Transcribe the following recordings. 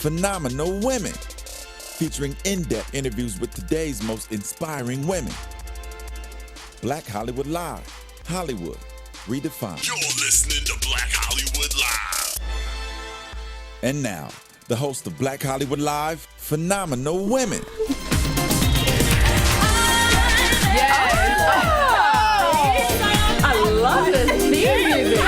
Phenomenal Women, featuring in-depth interviews with today's most inspiring women. Black Hollywood Live. Hollywood redefined. You're listening to Black Hollywood Live. And now, the host of Black Hollywood Live, Phenomenal Women. Yes. Oh. I love this theme music.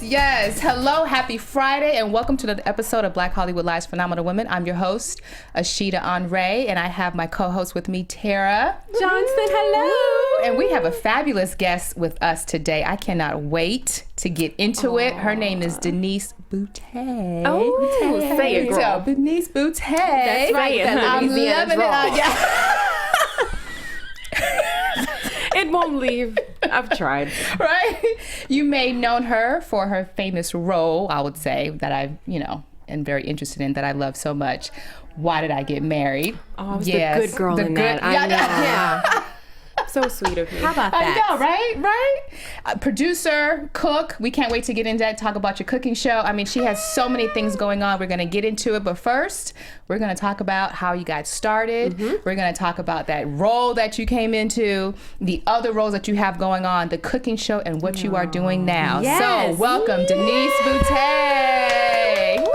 Yes. Hello, happy Friday, and welcome to the episode of Black Hollywood Live's Phenomenal Women. I'm your host, Ashida Onrae, and I have my co-host with me, Tara Johnson. Hello. And we have a fabulous guest with us today. I cannot wait to get into it. Her name is Denise Boutte. Oh, say it, girl. Denise Boutte. That's right. I'm loving it. It won't leave. I've tried. Right? You may have known her for her famous role, I would say, that I, am very interested in, that I love so much. Why Did I Get Married? Oh, I was the good girl in that. I know. Yeah. So sweet of me. How about that? I know, right? Producer, cook. We can't wait to get into that, talk about your cooking show. I mean, she has so many things going on. We're going to get into it. But first, we're going to talk about how you got started. Mm-hmm. We're going to talk about that role that you came into, the other roles that you have going on, the cooking show, and what you are doing now. Yes. So welcome, Denise Boutte.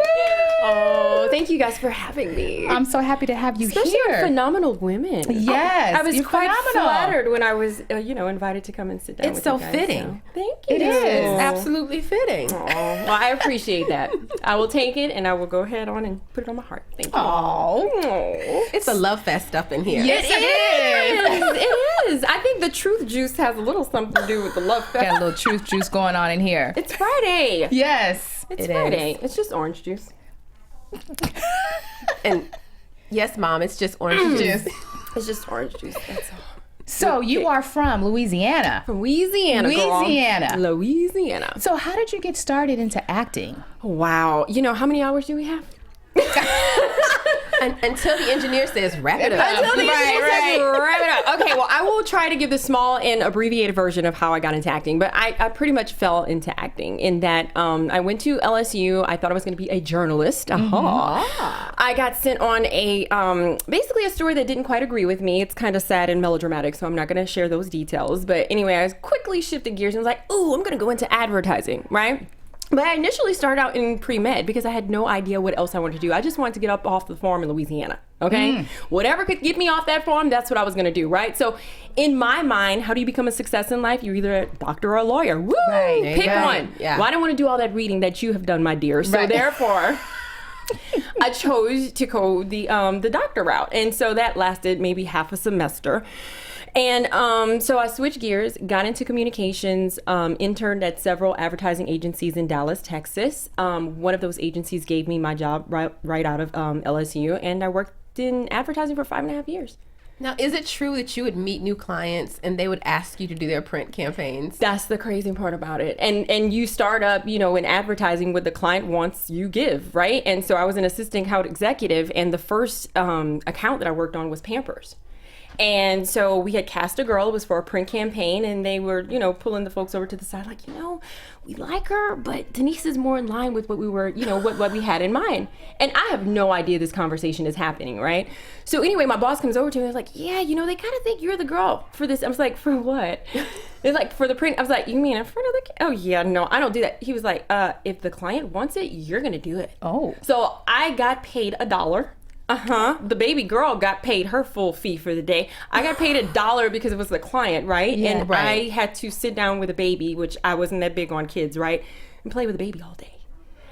Oh, thank you guys for having me. I'm so happy to have you Especially here. Phenomenal Women. Yes. I was quite phenomenal. flattered when I was, invited to come and sit down it's with so you guys. fitting. So, thank you. It is. Absolutely fitting. Oh, well, I appreciate that. I will take it and I will go ahead on and put it on my heart. Thank you. Oh. It's a love fest up in here. Yes, it is. It is. I think the truth juice has a little something to do with the love fest. Got a little truth juice going on in here. It's Friday. Yes. It's Friday. It's just orange juice. And yes, Mom, it's just orange juice. It's just orange juice. That's all. So you are from Louisiana. From Louisiana, Louisiana. Girl. Louisiana. So how did you get started into acting? Wow. How many hours do we have? Until the engineer says wrap it up. Until the engineer says wrap it up. Okay, well, I will try to give the small and abbreviated version of how I got into acting. But I pretty much fell into acting in that I went to LSU. I thought I was going to be a journalist. I got sent on a basically a story that didn't quite agree with me. It's kind of sad and melodramatic, so I'm not going to share those details. But anyway, I quickly shifted gears and was like, ooh, I'm going to go into advertising, right? But I initially started out in pre-med because I had no idea what else I wanted to do. I just wanted to get up off the farm in Louisiana, okay? Whatever could get me off that farm, that's what I was going to do, right? So in my mind, how do you become a success in life? You're either a doctor or a lawyer. Woo! Right. Pick Right. one. Yeah. Well, I didn't want to do all that reading that you have done, my dear. So therefore, I chose to go the doctor route. And so that lasted maybe half a semester. And so I switched gears, got into communications, interned at several advertising agencies in Dallas, Texas. One of those agencies gave me my job right out of LSU, and I worked in advertising for 5.5 years. Now, is it true that you would meet new clients and they would ask you to do their print campaigns? That's the crazy part about it. And you start up, in advertising what the client wants, you give, right? And so I was an assistant account executive, and the first account that I worked on was Pampers. And so we had cast a girl. It was for a print campaign, and they were, pulling the folks over to the side, like, we like her, but Denise is more in line with what we were, what we had in mind. And I have no idea this conversation is happening, right? So anyway, my boss comes over to me and was like, yeah, they kind of think you're the girl for this. I was like, for what? It's like, for the print. I was like, you mean in front of the Oh, yeah, no, I don't do that. He was like, if the client wants it, you're going to do it. Oh. So I got paid $1. The baby girl got paid her full fee for the day. I got paid $1 because it was the client, right? Yeah, and I had to sit down with a baby, which I wasn't that big on kids, right? And play with a baby all day.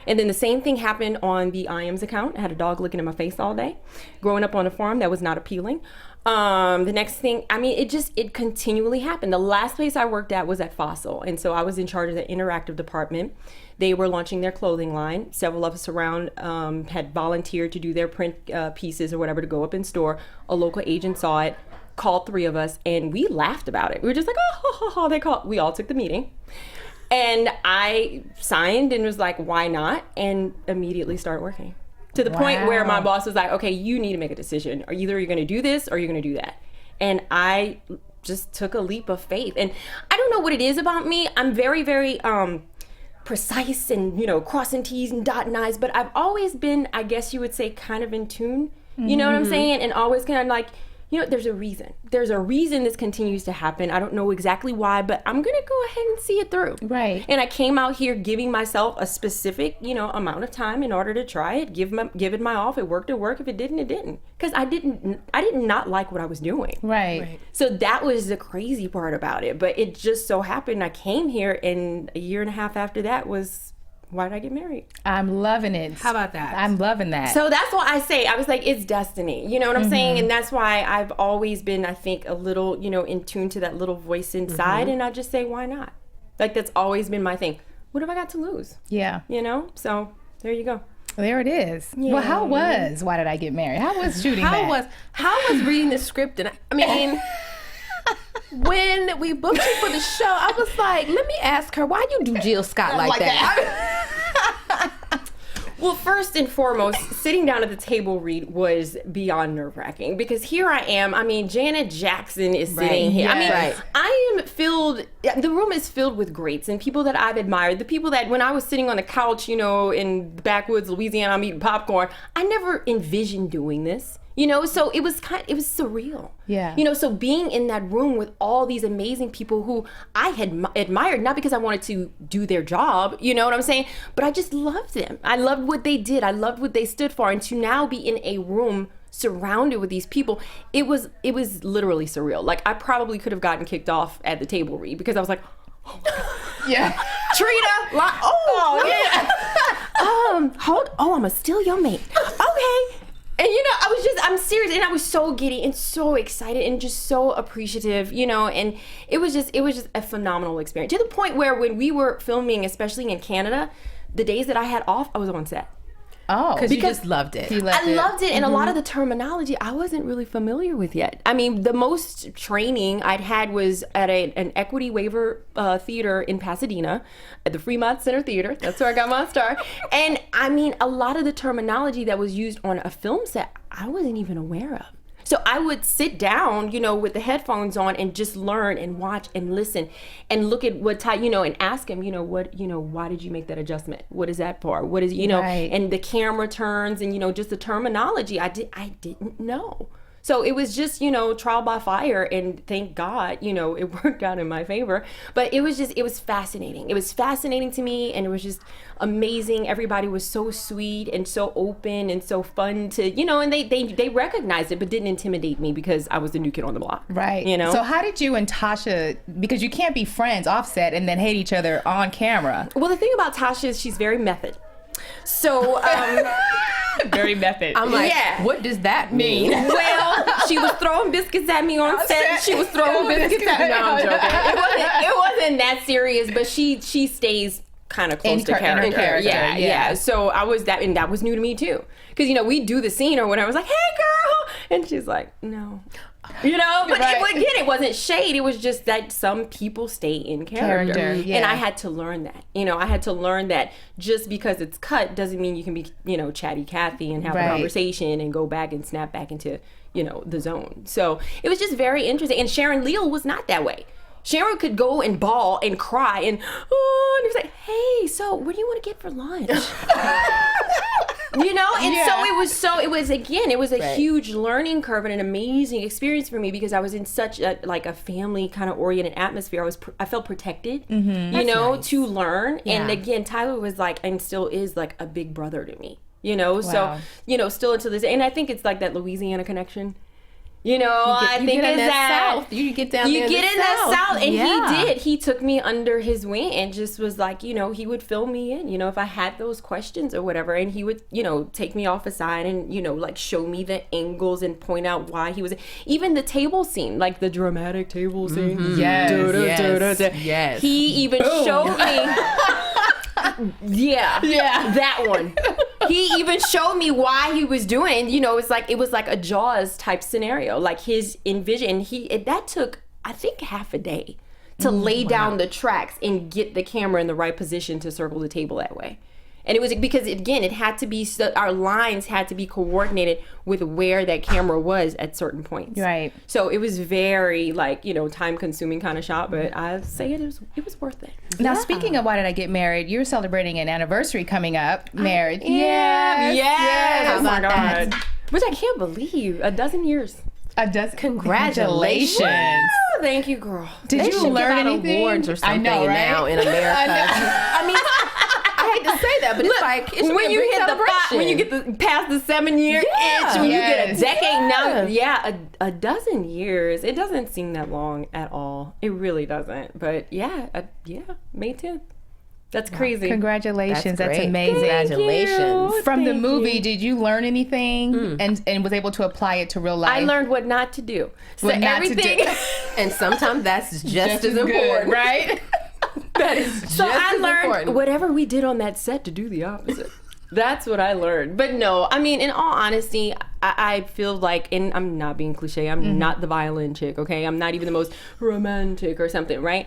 And then the same thing happened on the IM's account. I had a dog looking at my face all day. Growing up on a farm, that was not appealing. The next thing, it continually happened. The last place I worked at was at Fossil. And so I was in charge of the interactive department. They were launching their clothing line. Several of us around had volunteered to do their print pieces or whatever to go up in store. A local agent saw it, called 3 of us, and we laughed about it. We were just like, we all took the meeting. And I signed and was like, why not? And immediately started working. To the point where my boss was like, okay, you need to make a decision. Either you're going to do this or you're going to do that. And I just took a leap of faith. And I don't know what it is about me. I'm very, very precise and, you know, crossing T's and dotting I's, but I've always been, I guess you would say, kind of in tune. You know what I'm saying? And always kind of like, you know, there's a reason. There's a reason this continues to happen. I don't know exactly why, but I'm going to go ahead and see it through. Right. And I came out here giving myself a specific, you know, amount of time in order to try it, give it my all. If it worked, it worked. If it didn't, it didn't. Because I did not like what I was doing. Right. So that was the crazy part about it. But it just so happened I came here, and a year and a half after that was, why did I get married? I'm loving it. How about that? I'm loving that. So that's why I say, I was like, it's destiny. You know what I'm saying? And that's why I've always been, I think, a little, you know, in tune to that little voice inside. And I just say, why not? Like, that's always been my thing. What have I got to lose? Yeah. You know? So there you go. There it is. Well, how was Why Did I Get Married? How was shooting that? How was reading the script? And I mean, when we booked you for the show, I was like, let me ask her, why you do Jill Scott like that? Well, first and foremost, sitting down at the table read was beyond nerve-wracking, because here I am. I mean, Janet Jackson is sitting here. I mean, I am filled, the room is filled with greats and people that I've admired. The people that when I was sitting on the couch, you know, in the backwoods, Louisiana, I'm eating popcorn, I never envisioned doing this. You know, so it was surreal. Yeah. You know, so being in that room with all these amazing people who I had admired, not because I wanted to do their job, you know what I'm saying? But I just loved them. I loved what they did. I loved what they stood for. And to now be in a room surrounded with these people, it was literally surreal. Like, I probably could have gotten kicked off at the table read, because I was like, oh my God. Yeah. Trina, like, I'm gonna steal your mate. Okay. And, you know, I'm serious, and I was so giddy and so excited and just so appreciative, you know, and it was just a phenomenal experience, to the point where when we were filming, especially in Canada, the days that I had off, I was on set. Oh, because you just loved it. I loved it, and a lot of the terminology I wasn't really familiar with yet. I mean, the most training I'd had was at an equity waiver theater in Pasadena, at the Fremont Center Theater. That's where I got my start. And I mean, a lot of the terminology that was used on a film set, I wasn't even aware of. So I would sit down, you know, with the headphones on and just learn and watch and listen and look at what type, you know, and ask him, why did you make that adjustment? What is that for? What is, you know, and the camera turns and, you know, just the terminology I didn't know. So it was just, you know, trial by fire, and thank God, you know, it worked out in my favor. But it was fascinating. It was fascinating to me, and it was just amazing. Everybody was so sweet and so open and so fun to, you know, and they recognized it, but didn't intimidate me because I was the new kid on the block. Right. You know? So how did you and Tasha, because you can't be friends offset and then hate each other on camera. Well, the thing about Tasha is she's very method. So, very method. I'm like, yeah. What does that mean? Well, she was throwing biscuits at me on set. She was throwing biscuits at me. No, I'm joking. It wasn't that serious, but she stays kind of close to character. Yeah. So I was that, and that was new to me too. Because, you know, we do the scene or whatever. I was like, hey, girl. And she's like, no. You know, but it wasn't shade. It was just that some people stay in character. Yeah. And I had to learn that. You know, I had to learn that just because it's cut doesn't mean you can be, you know, chatty Cathy and have a conversation and go back and snap back into, you know, the zone. So it was just very interesting. And Sharon Leal was not that way. Sharon could go and bawl and cry and he was like, hey, so what do you want to get for lunch? You know, and so it was a huge learning curve and an amazing experience for me, because I was in such a family kind of oriented atmosphere. I felt protected, you know, to learn. Yeah. And again, Tyler was like, and still is like, a big brother to me, you know. Wow. So, you know, still until this day. And I think it's like that Louisiana connection. You know, I think it's that South. You get down there. You get in that South. And he did. He took me under his wing and just was like, you know, he would fill me in, you know, if I had those questions or whatever. And he would, you know, take me off aside and, you know, like show me the angles and point out why he was. Even the table scene, like the dramatic table scene. Mm-hmm. Yes. He even showed me. Yeah, that one. He even showed me why he was doing, you know, it was like a Jaws type scenario, like his envision. That took, I think, half a day to lay down the tracks and get the camera in the right position to circle the table that way. And it was because, again, it had to be, our lines had to be coordinated with where that camera was at certain points. Right. So it was very, like, time consuming kind of shot, but I say it was worth it. Now, speaking of Why Did I Get Married, you're celebrating an anniversary coming up. Married. Yes. How about that? Which I can't believe. 12 years. A dozen. Congratulations. Woo, thank you, girl. Did They you should learn give out anything? awards or something I know, right? now in America. I mean, I hate to say that, but it's like it should When be a you big hit celebration. when you get past the 7-year itch, when you get a decade now, a dozen years. It doesn't seem that long at all. It really doesn't. But May 10th. That's crazy. Congratulations. That's great. amazing. Congratulations. From the Thank movie, you. did you learn anything and was able to apply it to real life? I learned what not to do. So What not to everything. do. And sometimes that's just as good, important. right? That is So just I as learned important. whatever we did on that set to do the opposite. That's what I learned. But no, I mean, in all honesty, I feel like, and I'm not being cliche, I'm not the violin chick, okay? I'm not even the most romantic or something, right?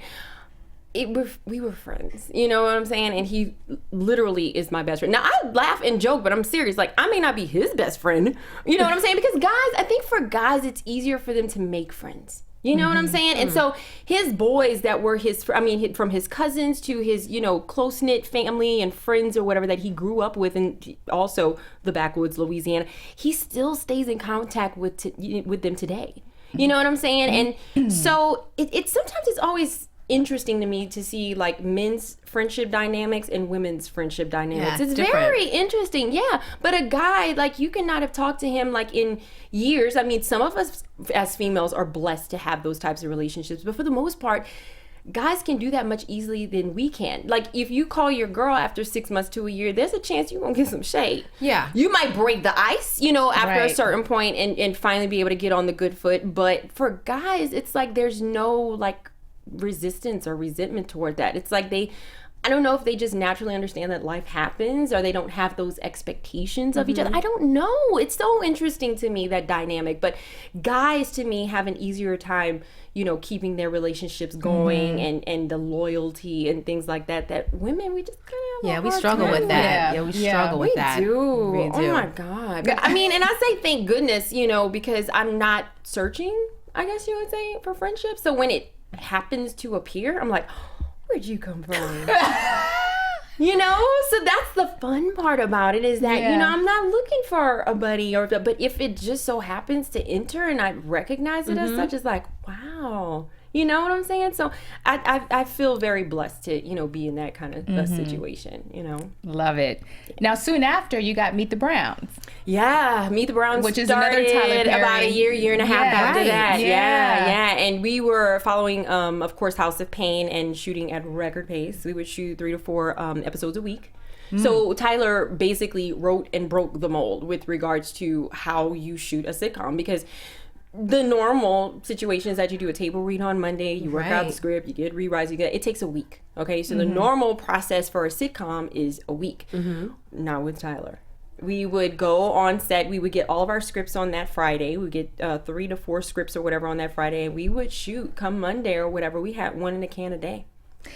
We were friends, you know what I'm saying? And he literally is my best friend. Now, I laugh and joke, but I'm serious. Like, I may not be his best friend, you know what I'm saying? Because guys, I think for guys, it's easier for them to make friends. You know what I'm saying? And so his boys that were from his cousins to his, close-knit family and friends or whatever that he grew up with, and also the backwoods, Louisiana, he still stays in contact with them today. You know what I'm saying? And so it sometimes it's always interesting to me to see like men's friendship dynamics and women's friendship dynamics. Yeah, it's different. very interesting. Yeah. But a guy, like, you cannot have talked to him like in years. I mean, some of us as females are blessed to have those types of relationships, but for the most part, guys can do that much easily than we can. Like, if you call your girl after 6 months to a year, there's a chance you're gonna get some shade. Yeah. You might break the ice, after a Right. certain point and finally be able to get on the good foot. But for guys, it's like there's no like resistance or resentment toward that. It's like I don't know if they just naturally understand that life happens, or they don't have those expectations of each other. I don't know. It's so interesting to me, that dynamic. But guys, to me, have an easier time, keeping their relationships going and the loyalty and things like that. That women, we just kind of have a we hard struggle time with that. Yeah. We struggle with that. we do. We do. Oh my God. But, I mean, and I say thank goodness, because I'm not searching, I guess you would say, for friendship. So when it happens to appear, I'm like, where'd you come from? So that's the fun part about it, is that, I'm not looking for a buddy but if it just so happens to enter and I recognize it as such, it's like, wow. You know what I'm saying? So I feel very blessed to, be in that kind of a situation, Love it. Now, soon after, you got Meet the Browns. Yeah, Meet the Browns, Which is another Tyler started Perry. about a year and a half Yeah, after right. that. Yeah. Yeah. And we were following, of course, House of Pain and shooting at record pace. We would shoot 3 to 4 episodes a week. So Tyler basically wrote and broke the mold with regards to how you shoot a sitcom, because the normal situation is that you do a table read on Monday, you work out the Right. script, you get rewrites, it takes a week. Okay, so the normal process for a sitcom is a week. Not with Tyler. We would go on set, we would get all of our scripts on that Friday, we would get 3 to 4 scripts or whatever on that Friday, and we would shoot come Monday or whatever. We had one in a can a day.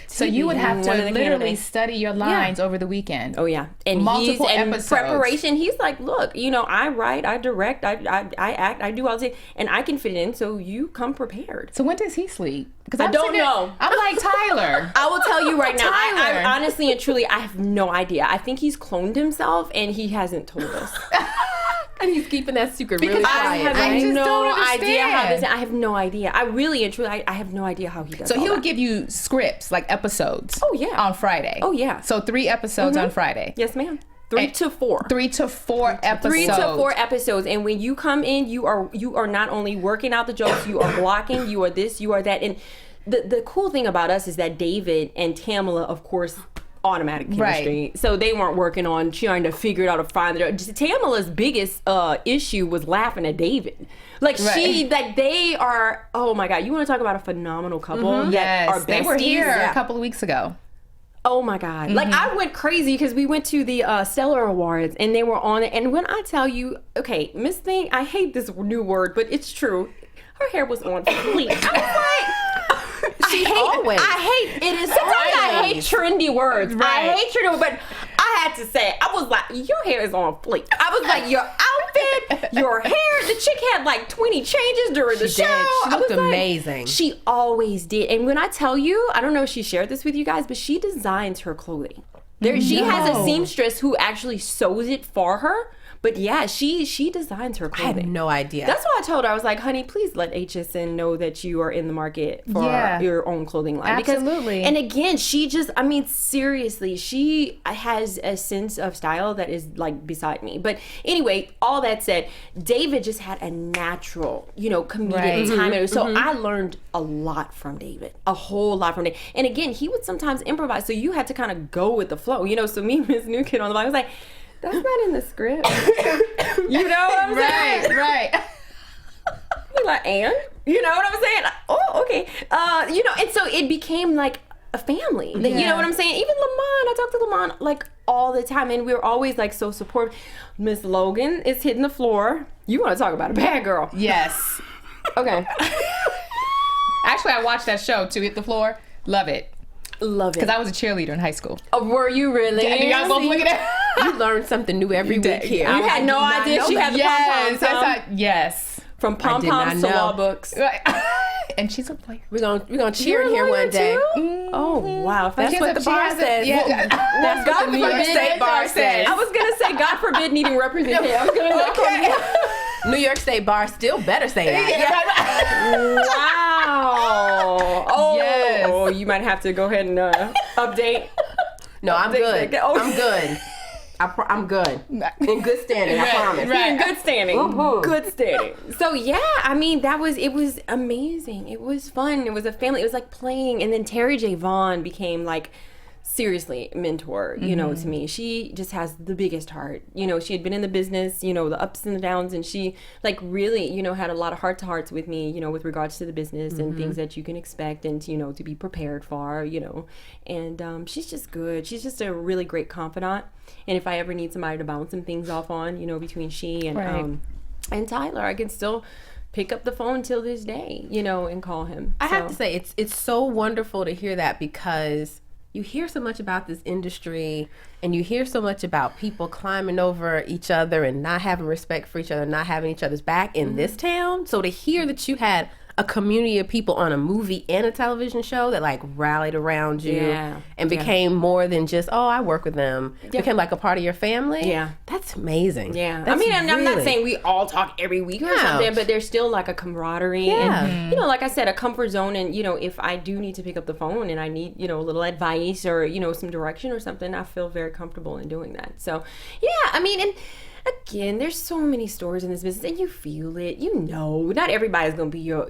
So you would have to One in a can a literally day. study your lines over the weekend. Oh yeah, and Multiple and episodes. preparation. He's like, look, I write, I direct, I act, I do all this, and I can fit in. So you come prepared. So when does he sleep? Because I don't know. I'm like, Tyler. I will tell you right now. Tyler. I honestly and truly, I have no idea. I think he's cloned himself, and he hasn't told us. And he's keeping that secret Because really I quiet. have right? just no don't idea how this. understand. I have no idea. I really and truly, I have no idea how he does. So all he'll that. give you scripts, like episodes. Oh, yeah. On Friday. Oh, yeah. So 3 episodes on Friday. Yes, ma'am. 3 to 4. 3 to 4 episodes. 3 to 4 episodes, and when you come in, you are not only working out the jokes, you are blocking, you are this, you are that, and the cool thing about us is that David and Tamala, of course, automatic chemistry. Right. So they weren't working on trying to figure it out or find it. Tamala's biggest issue was laughing at David. Like they are. Oh my God! You want to talk about a phenomenal couple that are besties? They were here Yeah. a couple of weeks ago. Oh my God. Like, I went crazy because we went to the Stellar Awards and they were on it. And when I tell you, okay, Miss Thing, I hate this new word, but it's true. Her hair was on fleek. I was like, always. It is sometimes I hate trendy words. Right. I hate trendy words, but I had to say, I was like, your hair is on fleek. I was like, your outfit, your hair. The chick had like 20 changes during the show. She I looked was like, amazing. she always did. And when I tell you, I don't know if she shared this with you guys, but she designs her clothing. She has a seamstress who actually sews it for her. But yeah, she designs her I clothing. had no idea. That's why I told her, I was like, honey, please let HSN know that you are in the market for your own clothing line. Absolutely. Because, and again, seriously, she has a sense of style that is like beside me. But anyway, all that said, David just had a natural, comedic timing. So I learned a lot from David, a whole lot from David. And again, he would sometimes improvise. So you had to kind of go with the flow, So me and Miss New Kid on the line, I was like, that's not in the script. You know what I'm saying? Right. You're like, and? You know what I'm saying? Oh, okay. And so it became like a family. Yeah. You know what I'm saying? Even Lamont, I talk to Lamont like all the time, and we're always like so supportive. Miss Logan is hitting the floor. You want to talk about a bad girl? Yes. Okay. Actually, I watched that show too. Hit the Floor. Love it. Love it. Because I was a cheerleader in high school. Oh, were you really? Yeah, you guys both looking at. You learn something new every week here. You had no idea she had the pom-poms. Yes. From pom-poms to law books. Right. And she's a player. We're gonna cheer in here one day. Oh wow! If that's what the bar says. Yeah. That's what the New York State bar says. I was gonna say, God forbid needing representation. I was gonna New York State bar still better say that. Wow. Oh, Yes. You might have to go ahead and update. No, I'm good. Oh. I'm good. I'm good. In good standing, I promise. In good standing. Good standing. So yeah, I mean, it was amazing. It was fun. It was a family. It was like playing. And then Terry J. Vaughn became like, seriously, mentor, to me. She just has the biggest heart. She had been in the business, the ups and the downs, and she like really, had a lot of heart to hearts with me, with regards to the business and things that you can expect and, to be prepared for, and she's just good. She's just a really great confidant. And if I ever need somebody to bounce some things off on, between she and Tyler, I can still pick up the phone till this day, and call him. I have to say, it's so wonderful to hear that, because you hear so much about this industry and you hear so much about people climbing over each other and not having respect for each other, not having each other's back in this town. So to hear that you had a community of people on a movie and a television show that like rallied around you and became more than just, I work with them, became like a part of your family. Yeah. That's amazing. Yeah. That's I'm not saying we all talk every week or something, but there's still like a camaraderie and, like I said, a comfort zone. And, if I do need to pick up the phone and I need, a little advice or, some direction or something, I feel very comfortable in doing that. So, yeah, I mean, and again, there's so many stories in this business, and you feel it. Not everybody's gonna be your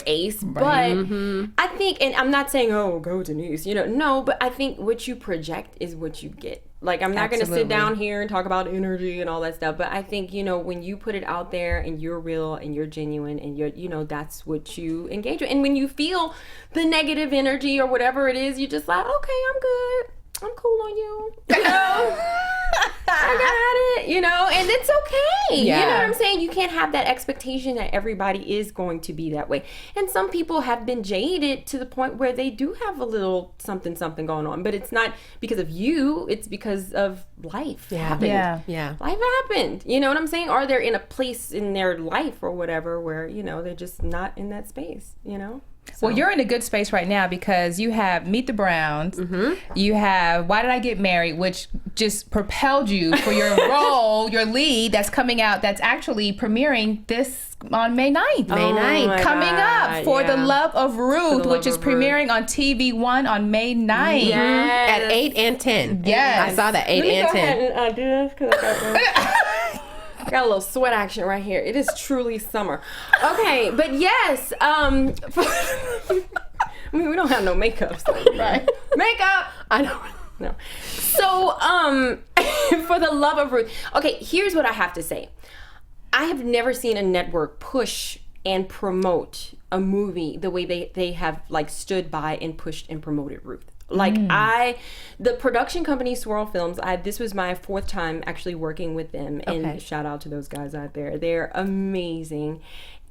ace, but I think, and I'm not saying, go Denise, no, but I think what you project is what you get. Like, I'm not gonna sit down here and talk about energy and all that stuff, but I think, when you put it out there and you're real and you're genuine and you're, that's what you engage with. And when you feel the negative energy or whatever it is, you're just like, okay, I'm good. I'm cool on you. I got it, and it's okay. Yeah. You know what I'm saying? You can't have that expectation that everybody is going to be that way. And some people have been jaded to the point where they do have a little something going on. But it's not because of you, it's because of life happened. Yeah. Life happened. You know what I'm saying? Or they're in a place in their life or whatever where, they're just not in that space, So. Well, you're in a good space right now because you have Meet the Browns. You have Why Did I Get Married, which just propelled you for your role, your lead that's coming out, that's actually premiering this on May 9th. Coming up for The Love of Ruth, which is premiering on TV1 on May 9th. At 8 and 10. Yes. I saw that 8 and 10. Let me go ahead and do this because I got a little sweat action right here. It is truly summer. Okay, but yes, I mean, we don't have no makeup, so Right. Makeup. I know. No. So, for The Love of Ruth. Okay, here's what I have to say. I have never seen a network push and promote a movie the way they have like stood by and pushed and promoted Ruth. Like the production company Swirl Films, this was my 4th time actually working with them, and shout out to those guys out there. They're amazing.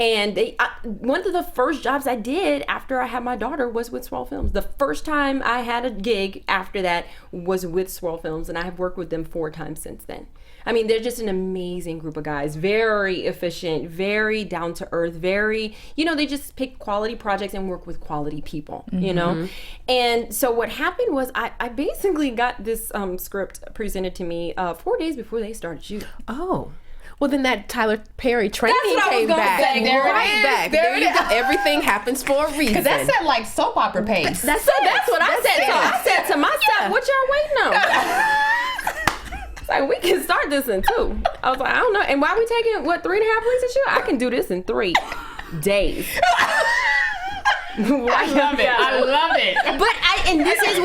And one of the first jobs I did after I had my daughter was with Swirl Films. The first time I had a gig after that was with Swirl Films, and I have worked with them 4 times since then. I mean, they're just an amazing group of guys, very efficient, very down to earth, very, they just pick quality projects and work with quality people, And so what happened was I basically got this script presented to me 4 days before they started shooting. Oh. Well, then that Tyler Perry training came back. Back. There it is. Everything happens for a reason. Because that said like soap opera pace. That's what I said. So I said to myself, what y'all waiting on? It's like, we can start this in 2. I was like, I don't know. And why are we taking, 3.5 weeks to shoot? I can do this in 3 days. I love it. And this is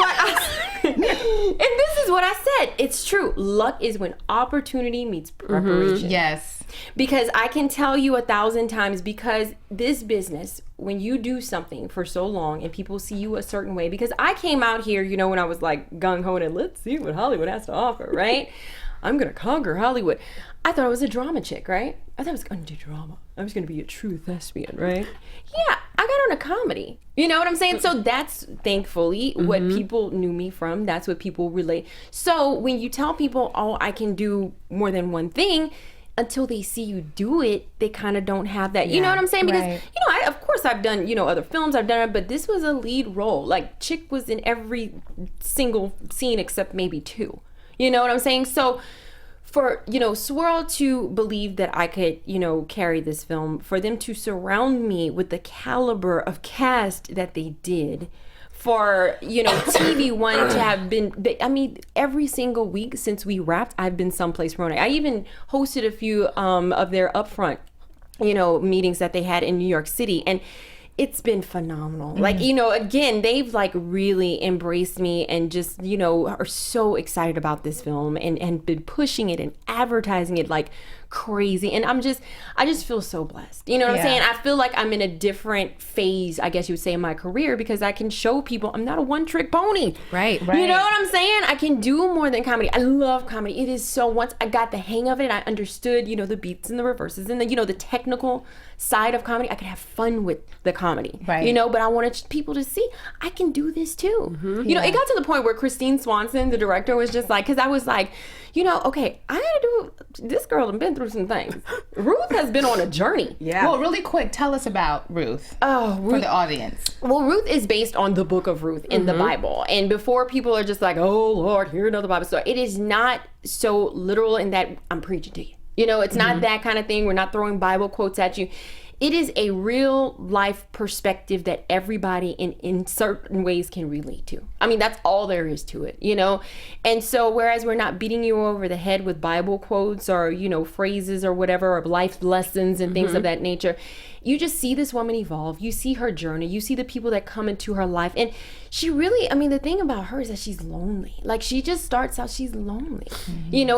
what I said. It's true. Luck is when opportunity meets preparation. Yes. Because I can tell you 1,000 times, because this business, when you do something for so long and people see you a certain way, because I came out here, when I was like gung-ho and let's see what Hollywood has to offer, right? I'm going to conquer Hollywood. I thought I was a drama chick, right? I thought I was going to do drama. I was going to be a true thespian, right? Yeah, I got on a comedy. You know what I'm saying? So that's thankfully what people knew me from. That's what people relate. So when you tell people, oh, I can do more than one thing, until they see you do it, they kind of don't have that. You know what I'm saying? Because, of course I've done, other films, I've done it, but this was a lead role. Like, Chick was in every single scene except maybe 2. You know what I'm saying? So for, Swirl to believe that I could, carry this film, for them to surround me with the caliber of cast that they did, for, TV One to have been, every single week since we wrapped, I've been someplace running. I even hosted a few of their upfront, meetings that they had in New York City. And it's been phenomenal. Like, again, they've like really embraced me and just, are so excited about this film and been pushing it and advertising it like crazy. And I just feel so blessed. You know what I'm saying? I feel like I'm in a different phase, I guess you would say, in my career, because I can show people I'm not a one-trick pony. Right. You know what I'm saying? I can do more than comedy. I love comedy. It is so, once I got the hang of it, I understood, the beats and the reverses and the technical side of comedy, I could have fun with the comedy. Right. But I wanted people to see I can do this too. It got to the point where Christine Swanson, the director, was just like, because I was like, okay, I gotta do, this girl has been through some things. Ruth has been on a journey. Yeah. Well, really quick, tell us about Ruth. For the audience. Well, Ruth is based on the book of Ruth in the Bible. And before people are just like, oh Lord, here's another Bible story, it is not so literal in that I'm preaching to you. It's not that kind of thing. We're not throwing Bible quotes at you. It is a real life perspective that everybody in certain ways can relate to. That's all there is to it, And so whereas we're not beating you over the head with Bible quotes or, phrases or whatever, or life lessons and things of that nature, you just see this woman evolve. You see her journey. You see the people that come into her life. And she really, the thing about her is that she's lonely. Like, she just starts out, she's lonely.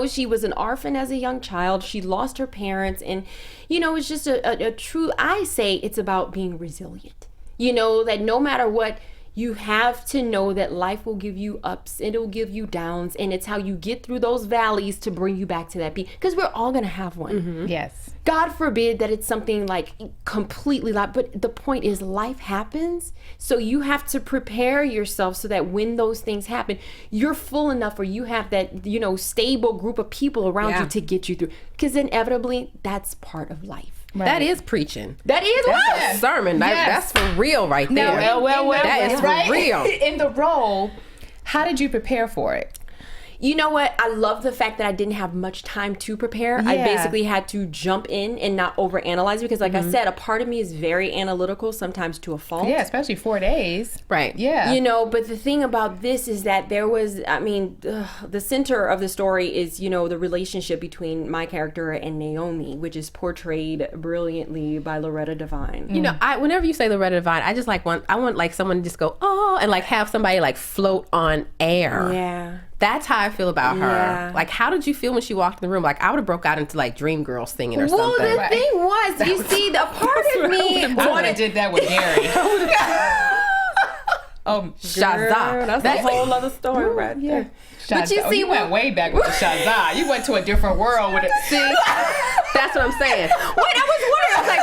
She was an orphan as a young child. She lost her parents. And, it's just a true, I say it's about being resilient. That no matter what, you have to know that life will give you ups and it'll give you downs. And it's how you get through those valleys to bring you back to that peak. Because we're all going to have one. Yes. God forbid that it's something like completely life. But the point is, life happens. So you have to prepare yourself so that when those things happen, you're full enough, or you have that, stable group of people around you to get you through. Because inevitably, that's part of life. Right. That is preaching. That is That's a sermon. That's for real right there. That is for real. In the role, how did you prepare for it? You know what? I love the fact that I didn't have much time to prepare. I basically had to jump in and not overanalyze, because like I said, a part of me is very analytical, sometimes to a fault. Yeah, especially 4 days. Right. Yeah. But the thing about this is that there was, the center of the story is, the relationship between my character and Naomi, which is portrayed brilliantly by Loretta Devine. Whenever you say Loretta Devine, I just I want like someone to just go, oh, and like have somebody like float on air. Yeah. That's how I feel about her. Yeah. Like, how did you feel when she walked in the room? Like, I would have broke out into like Dreamgirls singing or something. Well, the thing was, you see, the part of me I would have did that with Gary. Oh, Shazza. That's a whole other story right there. But you see, you went way back with the Shazza. You went to a different world with it. See, that's what I'm saying. Wait, I was wondering. I was like,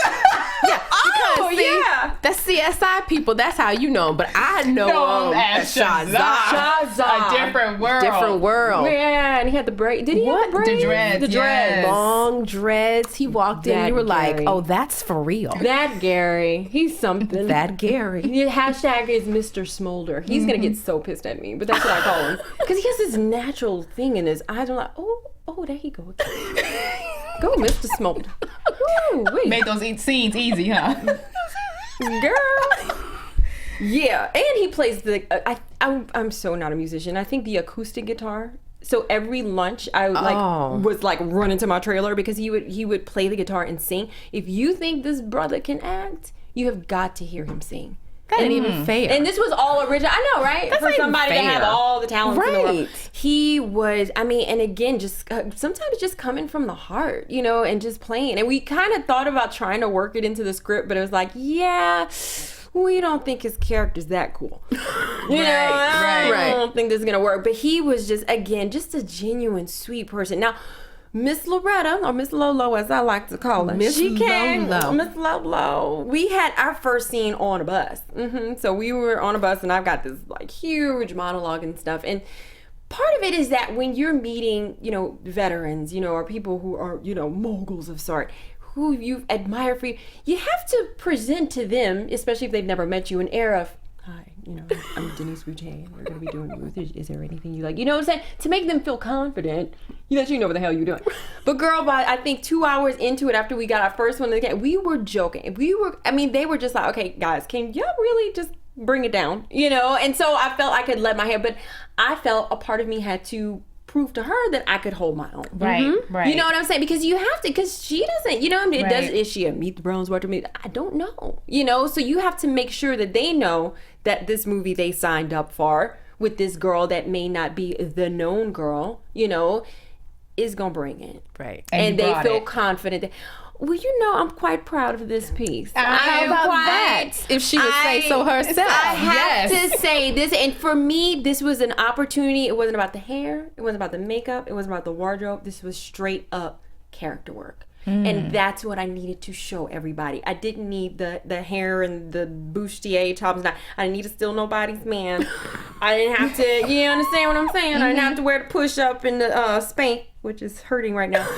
yeah, because see, that's CSI people. That's how you know 'em. But I know him as Shazza. A different world. Different world. Yeah, and he had the braid. Did he have the braids? The dreads. The dreads. Yes. Long dreads. He walked in. That You were like, Gary. oh, that's for real. That Gary. He's something. That Gary. The hashtag is Mr. Smolder. He's gonna get so pissed at me, but that's what I call him because he has this natural thing in his eyes. I'm like, oh, there he go again. Go, Mr. Smolder. Ooh, wait. Made those scenes easy, huh? Girl. Yeah, and he plays the. I'm so not a musician. I think the acoustic guitar. So every lunch, I was like running to my trailer because he would play the guitar and sing. If you think this brother can act, you have got to hear him sing. That ain't even fair. And this was all original. I know, right? That's For not even somebody to fair. have all the talent in the world. Right. He was, I mean, and again, just sometimes just coming from the heart, you know, and just playing. And we kind of thought about trying to work it into the script, but it was like, yeah, we don't think his character's that cool. You know, I don't think this is going to work. But he was just, again, just a genuine, sweet person. Now, Miss Loretta, or Miss Lolo, as I like to call her. Miss Lolo. Miss Lolo. We had our first scene on a bus. So we were on a bus, and I've got this like huge monologue and stuff. And part of it is that when you're meeting, you know, veterans, you know, or people who are, you know, moguls of sort, who you admire for you have to present to them, especially if they've never met you, an air of, hi, you know, I'm Denise Boutte, and we're going to be doing Ruth. Is there anything you like? You know what I'm saying? To make them feel confident, that you know what the hell you're doing. But girl, by I think 2 hours into it, after we got our first one, we were joking. They were just like, okay, guys, can y'all really just bring it down? You know? And so I felt I could let my hair, but I felt a part of me had to prove to her that I could hold my own. Right, right. You know what I'm saying? Because you have to, because she doesn't, you know, is she a Meet the Browns watcher? I don't know. You know, so you have to make sure that they know that this movie they signed up for with this girl that may not be the known girl, you know, is gonna bring it. Right. And they feel confident that, well, you know, I'm quite proud of this piece. How about that? If she would say so herself. I have to say this, and for me, this was an opportunity. It wasn't about the hair. It wasn't about the makeup. It wasn't about the wardrobe. This was straight up character work. And that's what I needed to show everybody. I didn't need the hair and the bustier tops. I didn't need to steal nobody's man. I didn't have to, you understand what I'm saying? I didn't have to wear the push-up and the spank, which is hurting right now.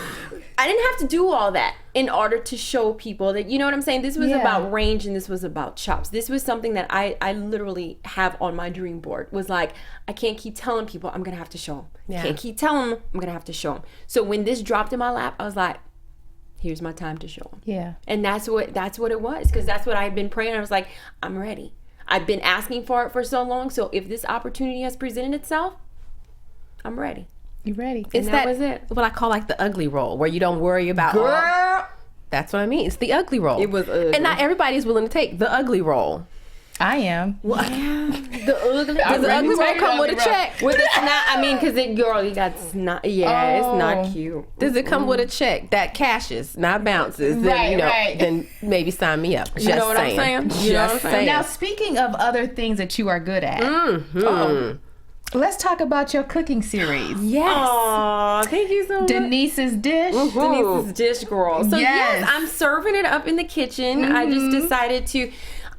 I didn't have to do all that in order to show people that, you know what I'm saying? This was about range and this was about chops. This was something that I literally have on my dream board. Was like, I can't keep telling people I'm going to have to show them. Yeah. Can't keep telling them I'm going to have to show them. So when this dropped in my lap, I was like, here's my time to show them. Yeah. And that's what it was, because that's what I had been praying. I was like, I'm ready. I've been asking for it for so long. So if this opportunity has presented itself, I'm ready. You ready? It's that was it. What I call like the ugly role, where you don't worry about. Girl. That's what I mean. It's the ugly role. It was ugly. And not everybody's willing to take the ugly role. I am. The ugly. Does the ugly role come with a ugly check? With the snot, I mean, because you got snot. Yeah, it's not cute. Does it come with a check that cashes, not bounces? Then, Right, you know, right. then maybe sign me up. Just You know what I'm saying. saying? You know what I'm Just saying? saying. Now, speaking of other things that you are good at, let's talk about your cooking series. Yes. Aw, thank you so much. Denise's Dish. Denise's Dish Girl. So yes, Yes. I'm serving it up in the kitchen. I just decided to.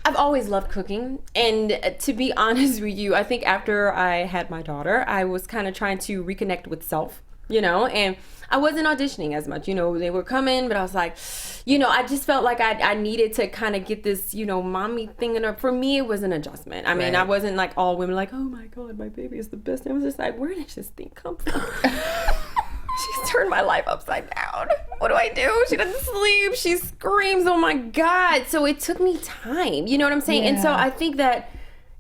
I've always loved cooking, and to be honest with you, I think after I had my daughter, I was kind of trying to reconnect with self, you know, and I wasn't auditioning as much, you know, they were coming, but I was like, you know, I just felt like I needed to kind of get this, you know, mommy thing in her. For me, it was an adjustment. I mean, Right. I wasn't like all women like, oh my God, my baby is the best. I was just like, where did this thing come from? She's turned my life upside down. What do I do? She doesn't sleep. She screams. Oh my God. So it took me time. You know what I'm saying? And so Yeah. I think that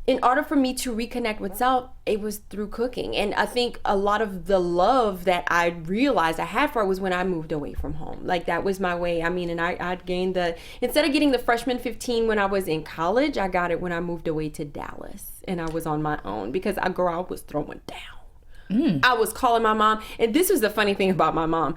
in order for me to reconnect with self, it was through cooking. And I think a lot of the love that I realized I had for it was when I moved away from home. Like that was my way. I mean, and I'd gained instead of getting the freshman 15 when I was in college, I got it when I moved away to Dallas and I was on my own because I was throwing down. I was calling my mom, and this was the funny thing about my mom.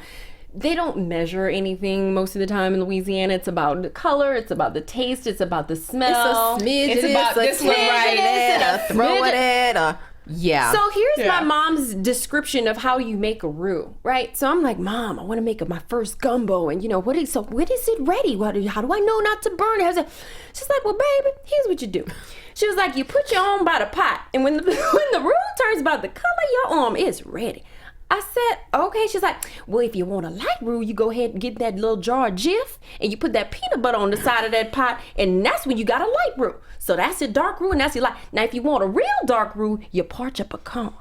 they don't measure anything most of the time in Louisiana. It's about the color, it's about the taste, it's about the smell. It's a smidge. It's about this one right there. Throw it in. Yeah. So here's my mom's description of how you make a roux, right? So I'm like, Mom, I want to make my first gumbo, and when is it ready? How do I know not to burn it? She's like, well, baby, here's what you do. She was like, you put your arm by the pot, and when the roux turns about the color of your arm, it's ready. I said, okay. She's like, well, if you want a light roux, you go ahead and get that little jar of Jif, and you put that peanut butter on the side of that pot, and that's when you got a light roux. So that's your dark roux, and that's your light. Now, if you want a real dark roux, you parch a pecan.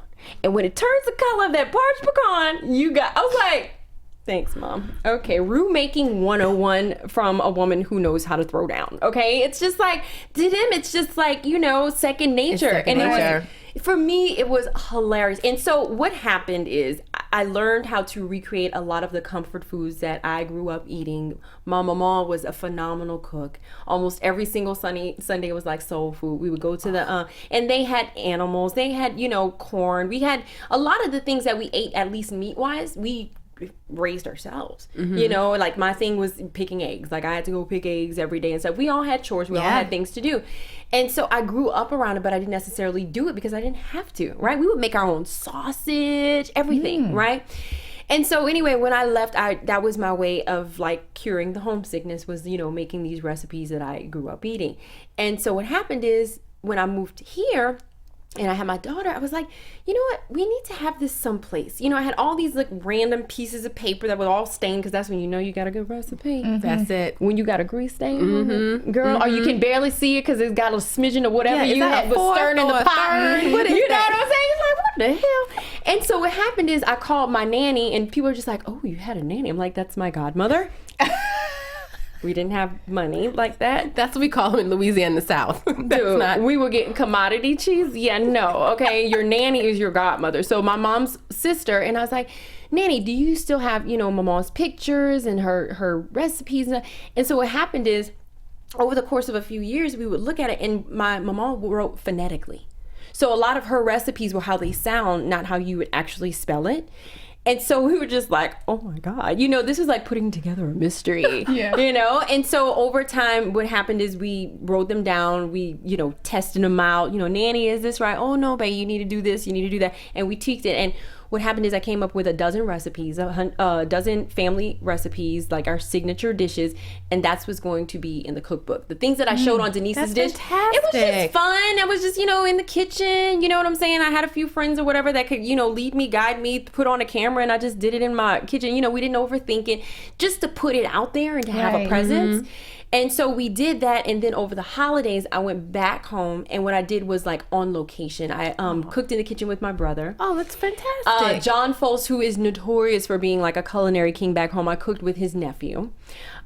And when it turns the color of that parched pecan, I was like, thanks, Mom. Okay, roux making 101 from a woman who knows how to throw down. Okay, it's just like, to them, it's just like, second nature. For me, it was hilarious. And so what happened is I learned how to recreate a lot of the comfort foods that I grew up eating. My mama was a phenomenal cook. Almost every single Sunday was like soul food. We would go to and they had animals. They had, corn. We had a lot of the things that we ate, at least meat-wise, we raised ourselves. Like my thing was picking eggs. Like I had to go pick eggs every day and stuff. We all had chores. We all had things to do. And so I grew up around it, but I didn't necessarily do it because I didn't have to, right? We would make our own sausage, everything, right? And so anyway, when I left, that was my way of like curing the homesickness, was, making these recipes that I grew up eating. And so what happened is when I moved here, and I had my daughter, I was like, you know what? We need to have this someplace. I had all these like random pieces of paper that were all stained, because that's when you got a good recipe. That's it. When you got a grease stain, girl, or you can barely see it because it's got a smidgen of whatever you had was stirring in the pot. What is that? What I'm saying? It's like, what the hell? And so what happened is I called my nanny, and people were just like, oh, you had a nanny. I'm like, that's my godmother. We didn't have money like that. That's what we call them in Louisiana, the South. Dude, we were getting commodity cheese. Yeah, no. Okay, your nanny is your godmother. So my mom's sister, and I was like, Nanny, do you still have, my mom's pictures and her recipes? And so what happened is, over the course of a few years, we would look at it, and my mom wrote phonetically. So a lot of her recipes were how they sound, not how you would actually spell it. And so we were just like, oh my God, this was like putting together a mystery, And so over time, what happened is we wrote them down. We, tested them out. Nanny, is this right? Oh no, babe, you need to do this. You need to do that. And we tweaked it. And what happened is I came up with a dozen recipes, a dozen family recipes, like our signature dishes. And that's what's going to be in the cookbook. The things that I showed on Denise's dish, fantastic. It was just fun. I was just, in the kitchen, you know what I'm saying? I had a few friends or whatever that could, lead me, guide me, put on a camera, and I just did it in my kitchen. We didn't overthink it, just to put it out there and to have a presence. And so we did that, and then over the holidays, I went back home, and what I did was like on location. I cooked in the kitchen with my brother. Oh, that's fantastic. John Foles, who is notorious for being like a culinary king back home, I cooked with his nephew.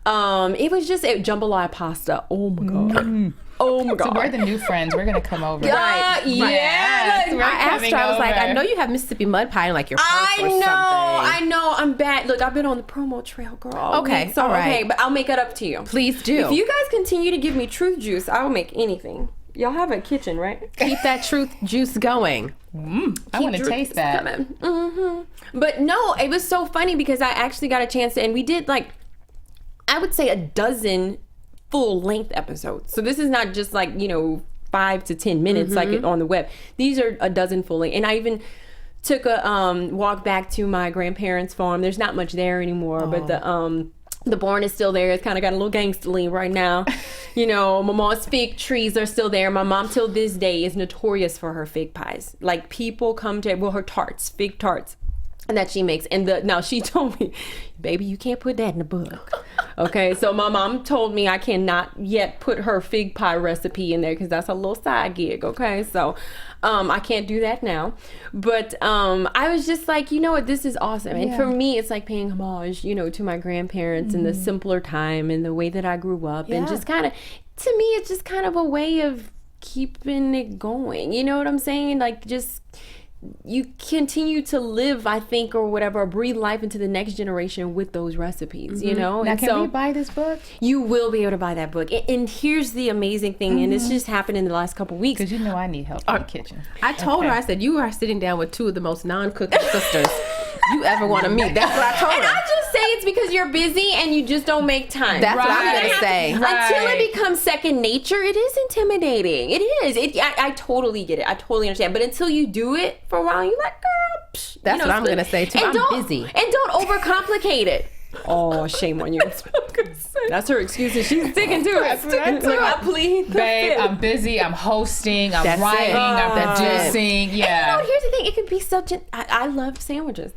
It was just a jambalaya pasta. Oh my God. Oh my God. So we're the new friends. We're going to come over. Right. Yeah. I asked her, I was like, I know you have Mississippi mud pie in like your purse or something. I know. I'm bad. Look, I've been on the promo trail, girl. Okay. So, all right. Okay, but I'll make it up to you. Please do. If you guys continue to give me truth juice, I will make anything. Y'all have a kitchen, right? Keep that truth juice going. I want to taste that. But no, it was so funny because I actually got a chance to, and we did like, I would say a dozen full length episodes. So this is not just like, 5 to 10 minutes like on the web. These are a dozen full length. And I even took a walk back to my grandparents' farm. There's not much there anymore, but the barn is still there. It's kind of got a little gangster lean right now. My mom's fig trees are still there. My mom till this day is notorious for her fig pies. Like people come to, her tarts, fig tarts that she makes. And now she told me, baby, you can't put that in the book. Okay, so my mom told me I cannot yet put her fig pie recipe in there because that's a little side gig. Okay, so I can't do that now. But I was just like, what, this is awesome. And for me, it's like paying homage, to my grandparents and the simpler time and the way that I grew up. And just kind of, to me, it's just kind of a way of keeping it going. You know what I'm saying? Like just, you continue to live, I think, or whatever, or breathe life into the next generation with those recipes, Now, and can we buy this book? You will be able to buy that book. And here's the amazing thing, and it's just happened in the last couple of weeks. Because I need help in the kitchen. I told her, I said, you are sitting down with two of the most non-cooking sisters you ever want to meet. That's what I told And her. I just say it's because you're busy and you just don't make time. That's what I'm Right. gonna say. Until Right. it becomes second nature, it is intimidating. It is. I totally get it. I totally understand. But until you do it for a while, you're like, girl, psh, That's what I'm gonna say, too. And I'm don't- busy. And don't overcomplicate it. Oh, shame on you. That's her excuse, and she's sticking to it. That's right. I plead the Babe, fifth. I'm busy. I'm hosting. I'm That's it. writing. I'm That's it. producing. Yeah. No, here's the thing. It can be such an. I love sandwiches.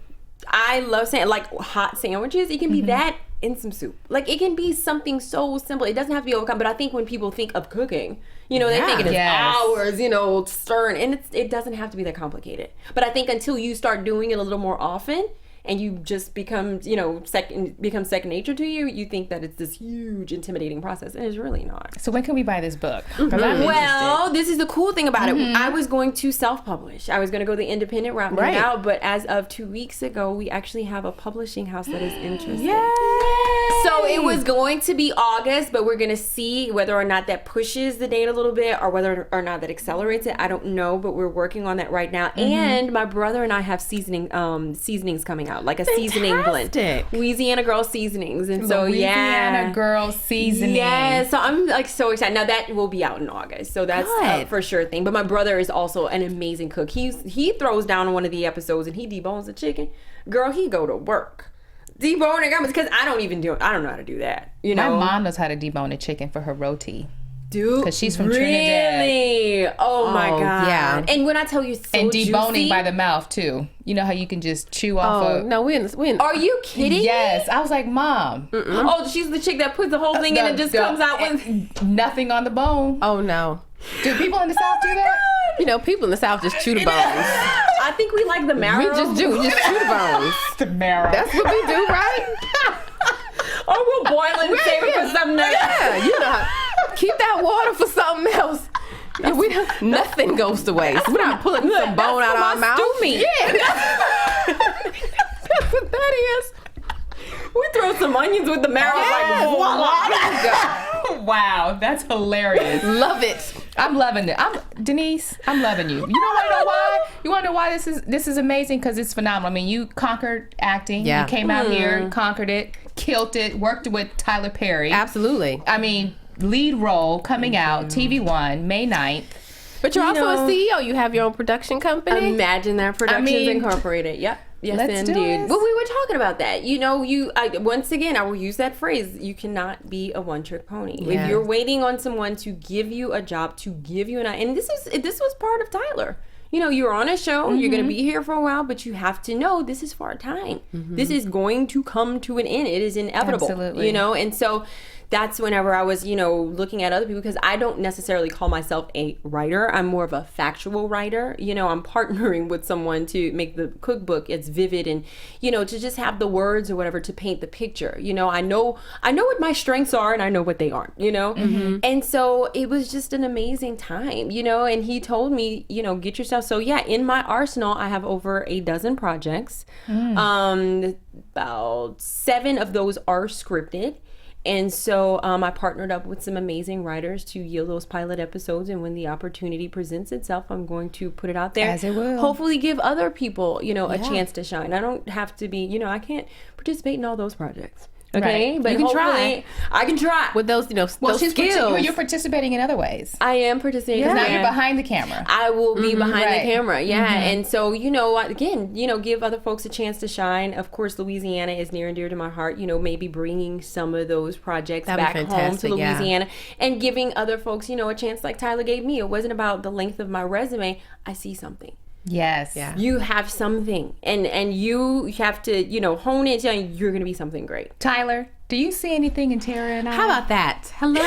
I love like hot sandwiches. It can be that in some soup. Like it can be something so simple. It doesn't have to be overcome. But I think when people think of cooking, they think it is Yes. hours, stirring, and it doesn't have to be that complicated. But I think until you start doing it a little more often, and you just become second nature to you, you think that it's this huge intimidating process, and it's really not. So when can we buy this book? 'Cause I'm interested. Well, this is the cool thing about it. I was going to self-publish. I was going to go the independent route Right. now, but as of 2 weeks ago, we actually have a publishing house that is interested. So it was going to be August, but we're going to see whether or not that pushes the date a little bit or whether or not that accelerates it. I don't know, but we're working on that right now. And my brother and I have seasonings coming out, like a seasoning blend. Fantastic. Louisiana Girl Seasonings. And so, Louisiana Girl Seasoning. yeah, so I'm like so excited. Now that will be out in August, so that's Good. for sure thing. But my brother is also an amazing cook. He throws down on one of the episodes and he debones the chicken. Girl, he go to work deboning it because I don't know how to do that. You My know, mom knows how to debone a chicken for her roti. dude, 'cause she's from really? Trinidad. Oh my Oh, god! yeah. And when I tell you, it's so And deboning juicy, by the mouth too. You know how you can just chew off Oh of. no, we in. Are you kidding? Yes, I was like, Mom, Oh, she's the chick that puts the whole thing in and just comes out with. nothing on the bone. Oh no. Do people in the South do that? People in the South just chew the bones. I think we like the marrow. We just chew the bones. The marrow. That's what we do, right? Or we'll boil it and save it for something else. Yeah, you know how. Keep that water for something else. And nothing goes to waste. We're not pulling some bone out of our mouth. Yeah. That's what that is. We throw some onions with the marrow, like voila. Wow, that's hilarious. Love it. I'm loving it. Denise, I'm loving you. You want to know why? You want to know why this is amazing? Because it's phenomenal. I mean, you conquered acting. Yeah. You came out here, conquered it, killed it, worked with Tyler Perry. Absolutely. I mean, lead role coming out, TV One, May 9th. But you're also know- a CEO. You have your own production company. Imagine that Productions mean, Incorporated. Yep. Yes, let's do indeed. it. But we were talking about that. Once again, I will use that phrase. You cannot be a one-trick pony. Yes. If you're waiting on someone to give you a job, to give you and this was part of Tyler. You're on a show, you're going to be here for a while, but you have to know this is for a time. This is going to come to an end. It is inevitable. Absolutely. And so that's whenever I was, looking at other people, because I don't necessarily call myself a writer. I'm more of a factual writer. I'm partnering with someone to make the cookbook as vivid and, to just have the words or whatever to paint the picture. I know what my strengths are and I know what they aren't, And so it was just an amazing time, and he told me, get yourself. So yeah, in my arsenal, I have over a dozen projects. About 7 of those are scripted. And so I partnered up with some amazing writers to yield those pilot episodes. And when the opportunity presents itself, I'm going to put it out there. As it will. Hopefully give other people, a chance to shine. I don't have to be, I can't participate in all those projects. Okay, Right. but You can hopefully try. I can try. with those, those She's skills. you're participating in other ways. I am participating. Now Yeah. you're behind the camera. I will be behind Right. the camera, and so again, give other folks a chance to shine. Of course, Louisiana is near and dear to my heart. Maybe bringing some of those projects That'd be back home to fantastic, yeah. Louisiana and giving other folks, a chance like Tyler gave me. It wasn't about the length of my resume. I see something. Yes. Yeah. You have something, and you have to, hone it. And you're gonna be something great. Tyler, do you see anything in Tara and I? How about that? Hello.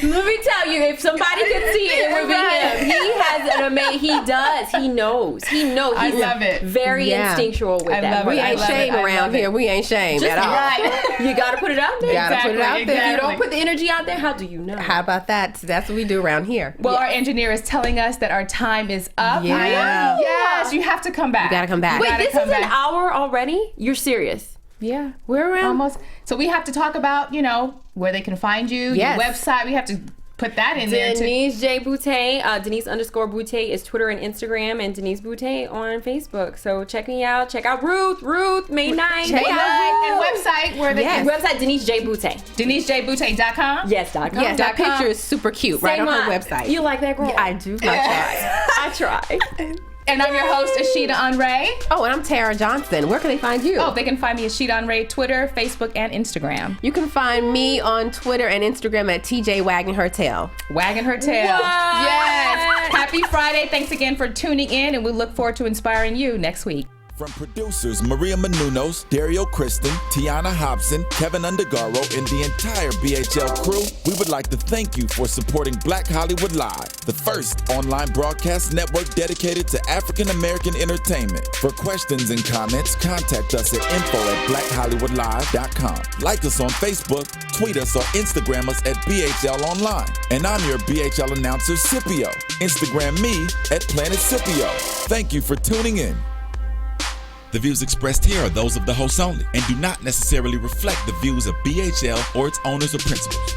Let me tell you, if somebody could see it, it would be him. He has an amazing. He does. He knows. He's I love it. very Yeah. instinctual with I that. love it. We I ain't love shame it. I around love here. it. We ain't shame at all. Right. You got to put it out there. Gotta put it out there. If you don't put the energy out there, how do you know? How about that? That's what we do around here. Well, our engineer is telling us that our time is up. Yeah. Yes, you have to come back. You gotta come back. Wait, gotta this come is an back. hour already? You're serious? Yeah. We're around. Almost. So we have to talk about, where they can find you, Yes. your website. We have to Put that in there too. Denise J. Boutte. Denise _Boutte is Twitter and Instagram, and Denise Boutte on Facebook. So check me out. Check out Ruth. May 9th. Check out and website where they Yes. Website Denise J. Boutte. DeniseJBoutte.com. Yes.com. Yes, that .com. picture is super cute, right on her website. You like that, girl? Yeah, I do. I try. And I'm your host, Ashida Onrae. Oh, and I'm Tara Johnson. Where can they find you? Oh, they can find me Ashida Onrae, Twitter, Facebook, and Instagram. You can find me on Twitter and Instagram at TJ Wagging Her Tail. Wagging her tail. What? Yes. Happy Friday. Thanks again for tuning in, and we look forward to inspiring you next week. From producers Maria Menounos, Dario Kristen, Tiana Hobson, Kevin Undergaro, and the entire BHL crew, we would like to thank you for supporting Black Hollywood Live, the first online broadcast network dedicated to African American entertainment. For questions and comments, contact us at info@blackhollywoodlive.com. Like us on Facebook, tweet us, or Instagram us at BHL Online. And I'm your BHL announcer, Scipio. Instagram me at Planet Scipio. Thank you for tuning in. The views expressed here are those of the host only and do not necessarily reflect the views of BHL or its owners or principals.